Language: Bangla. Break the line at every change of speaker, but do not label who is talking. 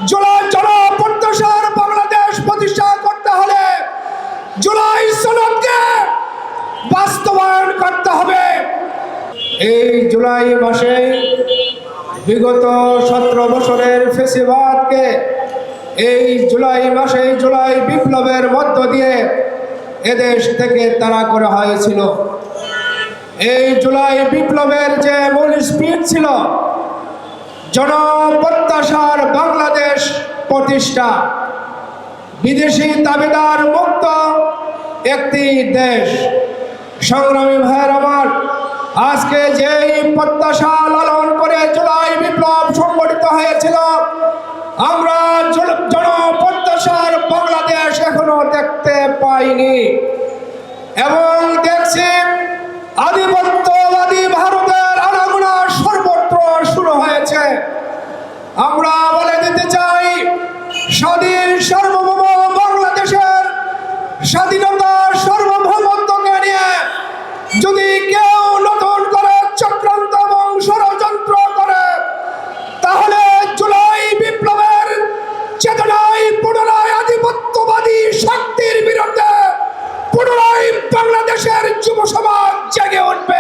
জুলাই জনপ্রত্যাশার বাংলাদেশ প্রতিষ্ঠা করতে হলে জুলাই সনদকে বাস্তবায়ন করতে হবে। এই জুলাই মাসে বিগত 17 বছরের ফ্যাসিবাদকে এই জুলাই মাসে জুলাই বিপ্লবের মধ্য দিয়ে এদেশ থেকে তাড়া করা হয়েছিল। এই জুলাই বিপ্লবের যে মূল স্পিরিট ছিল জনপ্রত্যাশার বাংলাদেশ প্রতিষ্ঠা, বিদেশি দাবিদার মুক্ত একটি দেশ। সংগ্রামী ভাইয়ের আমার, আজকে যেই প্রত্যাশা লালন করে জুলাই বিপ্লব সংগঠিত হয়েছিল, আমরা জনপ্রত্যাশার বাংলাদেশ এখনো দেখতে পাইনি এবং দেখছি আধিপত্যবাদী ভারতের আনাগোনা সর্বত্র শুরু হয়েছে। আমরা বলে দিতে চাই, স্বাধীন সার্বভৌম বাংলাদেশের স্বাধীনতা সার্বভৌমত্বকে নিয়ে যদি কেউ নতুন করে চক্রান্ত এবং ষড়যন্ত্র করে, তাহলে জুলাই বিপ্লবের চেতনায় পুনরায় আধিপত্যবাদী শক্তির বিরুদ্ধে পুনরায় বাংলাদেশের যুব সমাজ জেগে উঠবে।